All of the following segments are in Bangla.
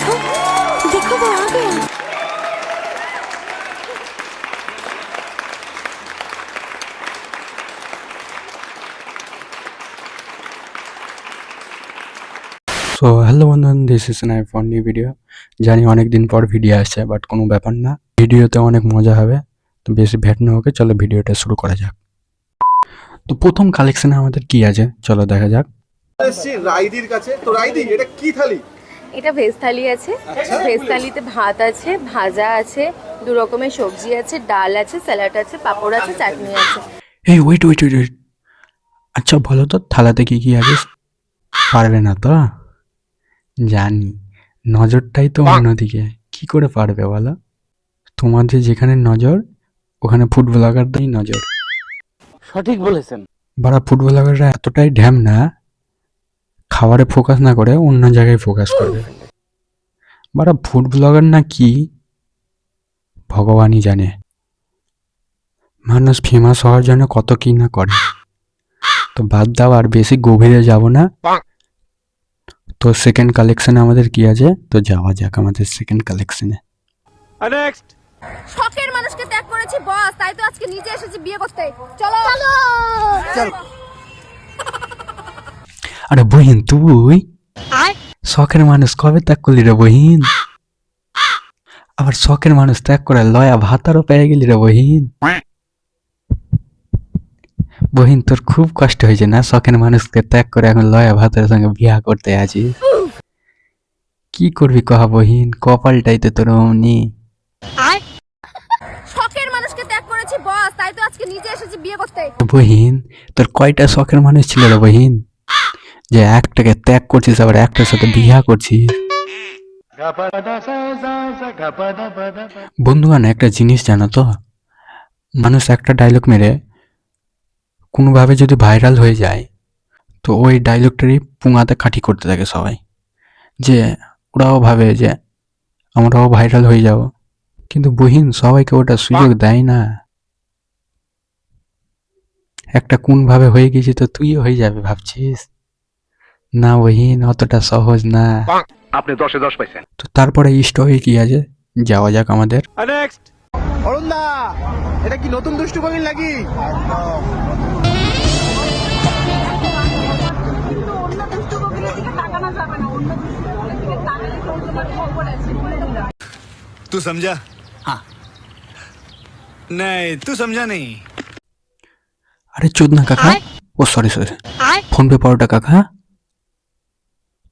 देखो देखो वो आ गया। সো হ্যালো বন্ধুগণ, this is knife for new video. জানি অনেক দিন পর ভিডিও আসছে, বাট কোনো ব্যাপার না, ভিডিওতে অনেক মজা হবে। তো বেশি ভেট না হোক, চলো ভিডিওটা শুরু করা যাক। তো প্রথম কালেকশনে আমাদের কি আছে চলো দেখা যাক। এসছি রাইদির কাছে। তো রাইদি, এটা কি থালি? এটা ভেজ থালি আছে। ভেজ থালিতে ভাত আছে, ভাজা আছে, দু রকমের সবজি আছে, ডাল আছে, স্যালাড আছে, পাঁপড় আছে, চাটনি আছে। এই ওয়েট ওয়েট ওয়েট, আচ্ছা বলো তো থালাতে কি কি আছে? পারবে না তো? জানি, নজরটাই তো অন্যদিকে, কি করে পারবে বলো? তোমাদের যেখানে নজর, ওখানে ফুড ব্লগারটাই নজর। সঠিক বলেছেন। বারা ফুড ব্লগাররা এতটাই ঢ্যাম না, খাবারে ফোকাস না করে অন্য জায়গায় ফোকাস করবে। বারা ফুড ব্লগার না কি ভগবানই জানে। মানুষ ফেমাস হওয়ার জন্য কত কি না করে। তো বাদ দাও, আর বেশি গভীরে যাব না। তো সেকেন্ড কালেকশনে আমাদের কি আছে, তো যাওয়া যাক আমাদের সেকেন্ড কালেকশনে। নেক্সট। শখের মানুষকে ত্যাগ করেছি বস, তাই তো আজকে নিজে এসেছি বিয়ে করতে। চলো চলো। আরে বহিন, তুই শখের মানুষ কবে ত্যাগ করলি রে বহিন? আবার শখের মানুষ ত্যাগ করে লয়া ভাতারও পেয়ে গেলি রে বহিন। বহিন তোর খুব কষ্ট হয়েছে না, শখের মানুষকে ত্যাগ করে এখন লয়া ভাতের সঙ্গে বিয়া করতে আছিস। কি করবি কহা বহিন, কপালটাই তো তোর অমনি। শখের মানুষকে ত্যাগ করেছি বস, তাই তো আজকে নিজে এসেছি বিয়ে করতে। বহিন তোর কয়টা শখের মানুষ ছিল রে বহিন, যে একটাকে ত্যাগ করছিস আবার একটার সাথে বিয়া করছিস? বন্ধুগণ একটা জিনিস জানো তো, মানুষ একটা ডায়লগ মেরে কোনোভাবে যদি ভাইরাল হয়ে যায়, তো ওই ডায়লগটারই পুঙাতে কাঠি করতে থাকে সবাই, যে ওরাও ভাবে যে আমরাও ভাইরাল হয়ে যাব। কিন্তু বহিন সবাইকে ওটা সুযোগ দেয় না। একটা কোনভাবে হয়ে গেছি তো তুইও হয়ে যাবে ভাবছিস? না বহিন, অতটা সহজ না। আপনি 10-এ 10 পাইছেন। তো তারপরে স্টোরি কি আছে, যাওয়া যাক আমাদের। নেক্সট। অরুণ দা, এটা কি নতুন দুষ্টু কোকিল নাকি? तू समझा? हाँ। नहीं, तू समझा नहीं। আরে চোদনা কাকা, ও সরি সরি, ফোন পে পরোটা কাকা,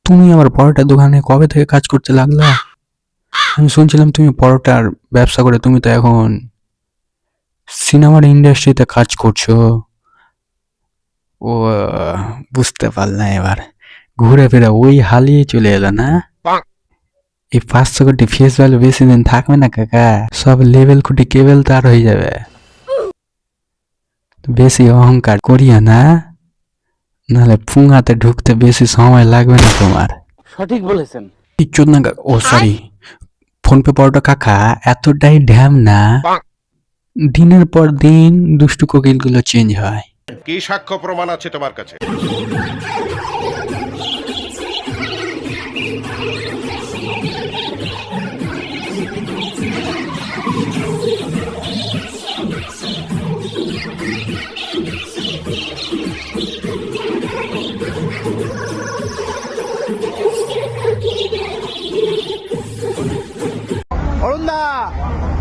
তুমি আবার পরোটা দোকানে কবে থেকে কাজ করতে লাগলা? আমি শুনছিলাম তুমি পরোটার ব্যবসা করে তুমি তো এখন সিনেমার ইন্ডাস্ট্রিতে কাজ করছো। ও বুঝতে পারলাম এবার, ঘুরে ফিরে ওই হালিয়ে চলে এলো না। এই 500 কোটি ফেস ভ্যালু বেশি দিন থাকবে না কাকা, সব লেভেল খুঁটি কেবল তার হয়ে যাবে। বেশি অহংকার করিয়া না, নাহলে পুঙাতে ঢুকতে বেশি সময় লাগবে না তোমার। সঠিক বলেছেন। চোদনা কাকা, ও সরি, ফোন পে পরোটা কাকা এতটাই ঢ্যাম না, দিনের পর দিন দুষ্টু কোকিল গুলো চেঞ্জ হয়। কি সাক্ষ্য প্রমাণ আছে তোমার কাছে? অরুণ দা,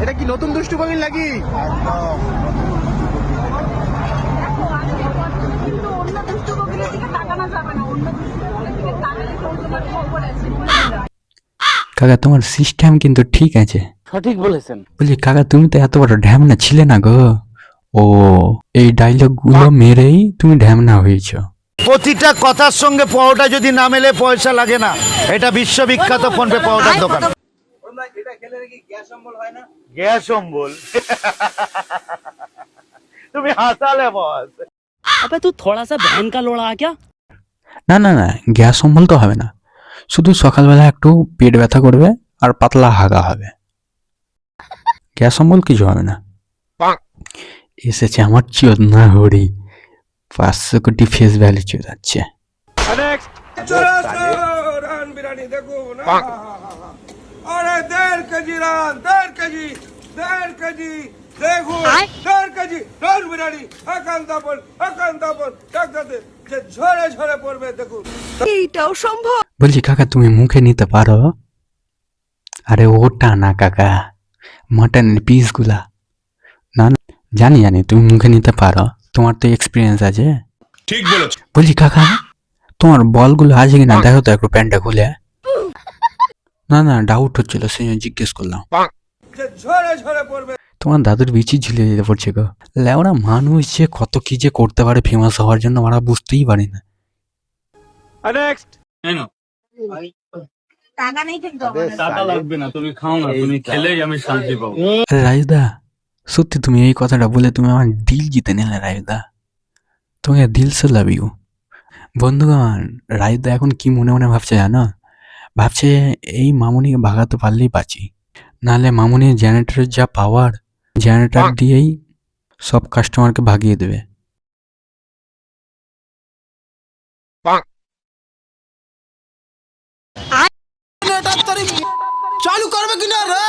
এটা কি নতুন দুষ্টু কোকিল নাকি? কাকা তোমার সিস্টেম কিন্তু ঠিক আছে। সঠিক বলেছেন। বলছি কাকা তুমি তো এত বড় ঢ্যামনা ছিলে না গো। ও এই ডায়লগ গুলো মেরেই তুমি ঢ্যামনা হয়েছো। প্রতিটা কথার সঙ্গে পরোটা যদি না মেলে পয়সা লাগে না। এটা বিশ্ববিখ্যাত ফোন পে পরোটার দোকান। এটা খেলে নাকি গ্যাস অম্বল হয় না? গ্যাস অম্বল? তুমি হাসালে বস। अबे तू थोड़ा सा बहन का लोड़ा आ क्या? না না না, গ্যাস অম্বল তো হবে না, শুধু সকালবেলা একটু পেট ব্যথা করবে আর পাতলা হাগা হবে, গ্যাস অম্বল কিছু হবে না। এসেছে আমার চোদনা হরি, 500 কোটি ফেস ভ্যালু চোদাচ্ছে। নেক্সট। রান বিরানি দেখো না। अरे 1.5 केजी रान 1.5 केजी 1.5 केजी देखो 1.5 केजी রান বিরিয়ানি একান্তাপন ডাকতে যে ঝরে ঝরে পড়বে দেখুন। এইটাও সম্ভব? বলছি কাকা তুমি মুখে নিতে পারো? আরে ওটা না কাকা, মাটনের পিসগুলা। না না, জানি তুমি মুখে নিতে পারো, তোমার তো এক্সপিরিয়েন্স আছে। ঠিক বলেছ। বলছি কাকা তোমার বলগুলো আছে কিনা দেখো তো একটু প্যান্টটা খুলে। না ডাউট হচ্ছিল সেই জন্য জিজ্ঞেস করলাম। যে ঝরে ঝরে পড়বে। তোমার দাদুর বিচি ঝুলে যেতে পড়ছে গো। লেওরা মানুষ যে কত কি যে করতে পারে ফেমাস হওয়ার জন্য, ওরা বুঝতেই পারি না। টাকা নেই কিন্তু টাকা লাগবে না, তুমি খাও না, তুমি খেলেই আমি শান্তি পাবো। আরে রাজদা সত্যি তুমি এই কথাটা বলে তুমি আমার দিল জিতে নিলে রাজদা, তোমাকে দিল সে লাভ ইউ। বন্ধুগণ, রাজদা এখন কি মনে মনে ভাবছে জানো? ভাবছে এই মামুনিকে ভাগাতে পারলেই বাঁচি, নাহলে মামুনির জেনারেটরের যা পাওয়ার, জেনারেটর দিয়েই সব কাস্টমারকে ভাগিয়ে দেবে। চালু করবে কিনা রে?